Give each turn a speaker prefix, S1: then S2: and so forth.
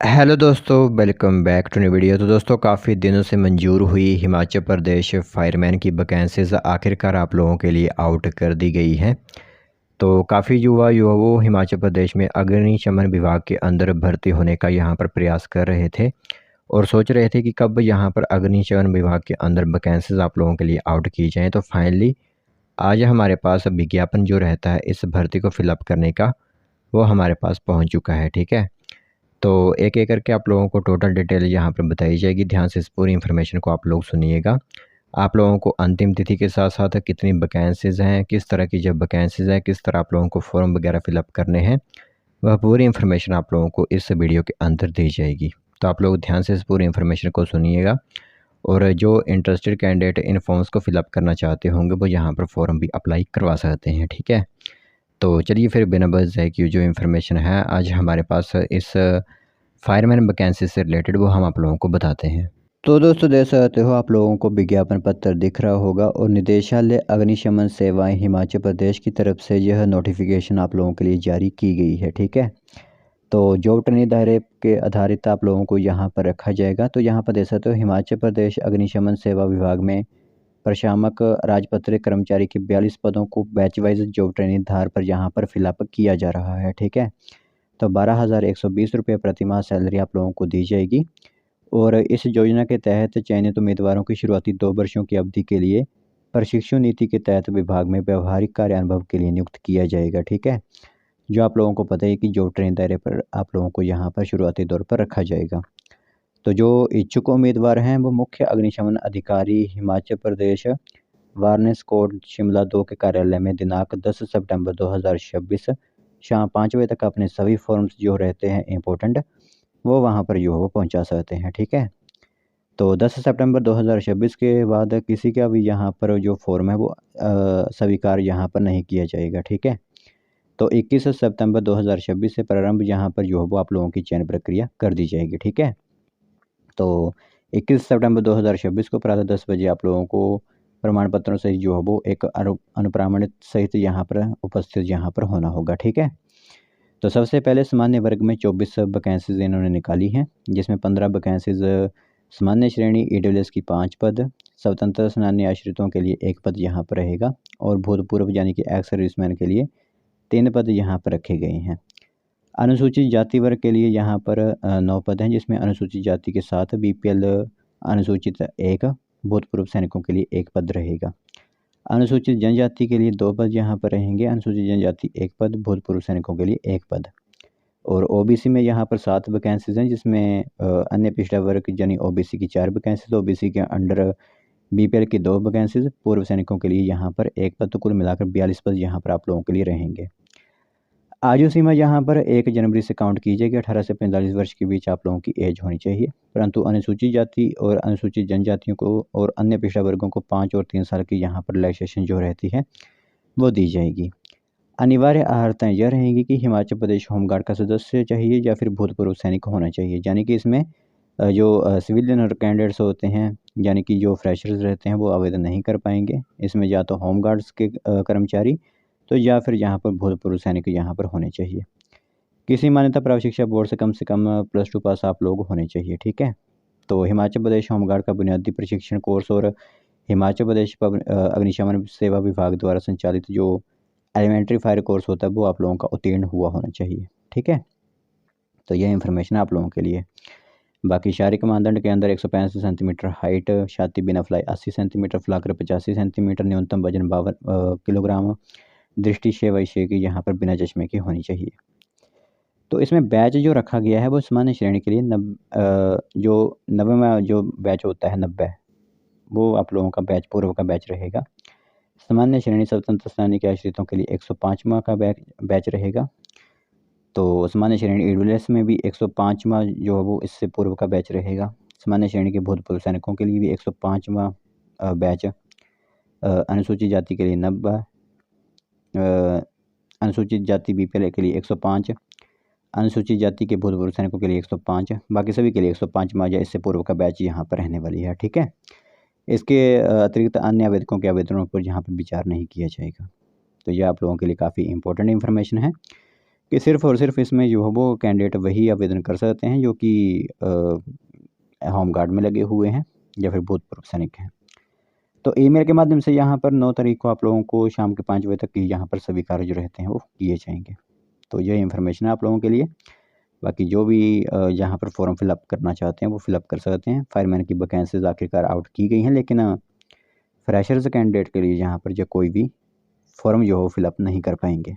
S1: Hello दोस्तों, welcome back to new video. तो दोस्तों, काफ़ी दिनों से मंजूर हुई हिमाचल प्रदेश फायरमैन की वैकेंसीज़ आखिरकार आप लोगों के लिए आउट कर दी गई हैं। तो काफ़ी युवा वो हिमाचल प्रदेश में अग्निशमन विभाग के अंदर भर्ती होने का यहाँ पर प्रयास कर रहे थे और सोच रहे थे कि कब यहाँ पर अग्निशमन विभाग के अंदर वैकेंसीज़ आप लोगों के लिए आउट की जाएँ। तो फाइनली आज हमारे पास विज्ञापन जो रहता है इस भर्ती को फिलअप करने का, वो हमारे पास पहुँच चुका है। ठीक है, तो एक-एक करके आप लोगों को टोटल डिटेल यहाँ पर बताई जाएगी। ध्यान से इस पूरी इन्फॉर्मेशन को आप लोग सुनिएगा। आप लोगों को अंतिम तिथि के साथ-साथ कितनी वैकेंसीज़ हैं, किस तरह की जब वैकेंसीज़ हैं, किस तरह आप लोगों को फॉर्म वगैरह फिलअप करने हैं, वह पूरी इन्फॉर्मेशन आप लोगों को इस वीडियो के अंदर दी जाएगी। तो आप लोग ध्यान से इस पूरी इन्फॉर्मेशन को सुनिएगा और जो इंटरेस्टेड कैंडिडेट इन फॉर्म्स को फिलअप करना चाहते होंगे, वो यहाँ पर फॉर्म भी अप्लाई करवा सकते हैं। ठीक है? तो चलिए फिर बिना वजह की जो इन्फॉर्मेशन है आज हमारे पास इस फायरमैन वैकेंसी से रिलेटेड, वो हम आप लोगों को बताते हैं। तो दोस्तों, देख सकते हो आप लोगों को विज्ञापन पत्र दिख रहा होगा और निदेशालय अग्निशमन सेवाएं हिमाचल प्रदेश की तरफ से यह नोटिफिकेशन आप लोगों के लिए जारी की गई है। ठीक है, तो जॉब ट्रेनिंग दायरे के आधारित आप लोगों को यहाँ पर रखा जाएगा। तो यहाँ पर देख सकते हो हिमाचल प्रदेश अग्निशमन सेवा विभाग में प्रशामक राजपत्रित कर्मचारी के 42 पदों को बैच वाइज जॉब ट्रेनिंग आधार पर यहाँ पर फिलअप किया जा रहा है। ठीक है, तो 12,120 रुपये प्रति माह सैलरी आप लोगों को दी जाएगी और इस योजना के तहत चयनित उम्मीदवारों की शुरुआती 2 वर्षों की अवधि के लिए प्रशिक्षण नीति के तहत विभाग में व्यावहारिक कार्य अनुभव के लिए नियुक्त किया जाएगा। ठीक है, जो आप लोगों को पता है कि जॉब ट्रेनिंग दायरे पर आप लोगों को यहाँ पर शुरुआती तौर पर रखा जाएगा। तो जो इच्छुक उम्मीदवार हैं वो मुख्य अग्निशमन अधिकारी हिमाचल प्रदेश वारनेस कोट शिमला 2 के कार्यालय में दिनांक 10 सितंबर 2026 शाम 5 बजे तक अपने सभी फॉर्म्स जो रहते हैं इम्पोर्टेंट, वो वहाँ पर जो है वो पहुँचा सकते हैं। ठीक है, तो 10 सितंबर 2026 के बाद किसी का भी यहाँ पर जो फॉर्म है वो स्वीकार यहाँ पर नहीं किया जाएगा। ठीक है, तो 21 सितंबर 2026 से प्रारंभ यहाँ पर जो है वो आप लोगों की चयन प्रक्रिया कर दी जाएगी। ठीक है, तो 21 सितंबर 2026 को प्रातः 10 बजे आप लोगों को प्रमाण पत्रों सहित जो है वो एक अनुप्रमाणित सहित यहाँ पर उपस्थित यहाँ पर होना होगा। ठीक है, तो सबसे पहले सामान्य वर्ग में 24 वैकेंसीज इन्होंने निकाली हैं, जिसमें 15 वैकेंसीज सामान्य श्रेणी ईडब्ल्यूएस की 5 पद, स्वतंत्र सेनानी आश्रितों के लिए 1 पद यहाँ पर रहेगा और भूतपूर्व यानी कि एक्स सर्विसमैन के लिए 3 पद यहाँ पर रखे गए हैं। अनुसूचित जाति वर्ग के लिए यहाँ पर 9 पद हैं, जिसमें अनुसूचित जाति के साथ बीपीएल अनुसूचित 1, भूतपूर्व सैनिकों के लिए 1 पद रहेगा। अनुसूचित जनजाति के लिए 2 पद यहाँ पर रहेंगे, अनुसूचित जनजाति 1 पद, भूतपूर्व सैनिकों के लिए 1 पद। और ओबीसी में यहाँ पर 7 वैकेंसीज हैं, जिसमें अन्य पिछड़ा वर्ग यानी ओबीसी की 4 वैकेंसीज, ओबीसी के अंडर बीपीएल की 2 वैकेंसीज, पूर्व सैनिकों के लिए यहाँ पर 1 पद। तो कुल मिलाकर 42 पद यहाँ पर आप लोगों के लिए रहेंगे। आयु सीमा यहाँ पर 1 जनवरी से काउंट की जाएगी। 18 से 45 वर्ष के बीच आप लोगों की एज होनी चाहिए, परंतु अनुसूचित जाति और अनुसूचित जनजातियों को और अन्य पिछड़ा वर्गों को 5 और 3 साल की यहाँ पर रिलैक्सेशन जो रहती है वो दी जाएगी। अनिवार्य अर्हताएँ यह रहेंगी कि हिमाचल प्रदेश होमगार्ड का सदस्य चाहिए या फिर भूतपूर्व सैनिक होना चाहिए। यानी कि इसमें जो सिविलियन और कैंडिडेट्स होते हैं, यानी कि जो फ्रेशर्स रहते हैं, वो आवेदन नहीं कर पाएंगे। इसमें या तो होमगार्ड्स के कर्मचारी तो या फिर यहाँ पर भूतपूर्व सैनिक यहाँ पर होने चाहिए। किसी मान्यता प्राप्त शिक्षा बोर्ड से कम +2 पास आप लोग होने चाहिए। ठीक है, तो हिमाचल प्रदेश होमगार्ड का बुनियादी प्रशिक्षण कोर्स और हिमाचल प्रदेश अग्निशमन सेवा विभाग द्वारा संचालित जो एलिमेंट्री फायर कोर्स होता है वो आप लोगों का उत्तीर्ण हुआ होना चाहिए। ठीक है, तो यह इन्फॉर्मेशन आप लोगों के लिए। बाकी शारीरिक मानदंड के अंदर 165 सेंटीमीटर हाइट, छाती बिना फ्लाई 80 सेंटीमीटर, फुलाकर 85 सेंटीमीटर, न्यूनतम वजन 52 किलोग्राम, दृष्टि 6/6 की यहाँ पर बिना चश्मे की होनी चाहिए। तो इसमें बैच जो रखा गया है वो सामान्य श्रेणी के लिए जो 90वां जो बैच होता है 90, वो आप लोगों का बैच पूर्व का बैच रहेगा। सामान्य श्रेणी स्वतंत्र सेनानी के आश्रितों के लिए 105वां का बैच रहेगा। तो सामान्य श्रेणी ईडब्ल्यूएस में भी 105वां जो है वो इससे पूर्व का बैच रहेगा। सामान्य श्रेणी के भूतपूर्व सैनिकों के लिए भी 105वां बैच, अनुसूचित जाति के लिए 90, अनुसूचित जाति बीपीएल के लिए 105, अनुसूचित जाति के भूतपूर्व सैनिकों के लिए 105, बाकी सभी के लिए 105वां या इससे पूर्व का बैच यहाँ पर रहने वाली है। ठीक है, इसके अतिरिक्त अन्य आवेदकों के आवेदनों पर यहाँ पर विचार नहीं किया जाएगा। तो यह आप लोगों के लिए काफ़ी इंपॉर्टेंट इन्फॉर्मेशन है।
S2: कि सिर्फ़ और सिर्फ इसमें जो है वो कैंडिडेट वही आवेदन कर सकते हैं जो कि होम गार्ड में लगे हुए हैं या फिर भूतपूर्व सैनिक हैं। तो ईमेल के माध्यम से यहाँ पर 9 तारीख को आप लोगों को शाम के 5 बजे तक ही यहाँ पर सभी कार्य जो रहते हैं वो किए जाएँगे। तो ये इन्फॉर्मेशन है आप लोगों के लिए। बाकी जो भी यहाँ पर फॉर्म फिलअप करना चाहते हैं वो फिलअप कर सकते हैं। फायरमैन की वैकेंसीज़ आखिरकार आउट की गई हैं, लेकिन फ्रेशर्स कैंडिडेट के लिए यहाँ पर जो कोई भी फॉर्म जो है वो फिलअप नहीं कर पाएँगे।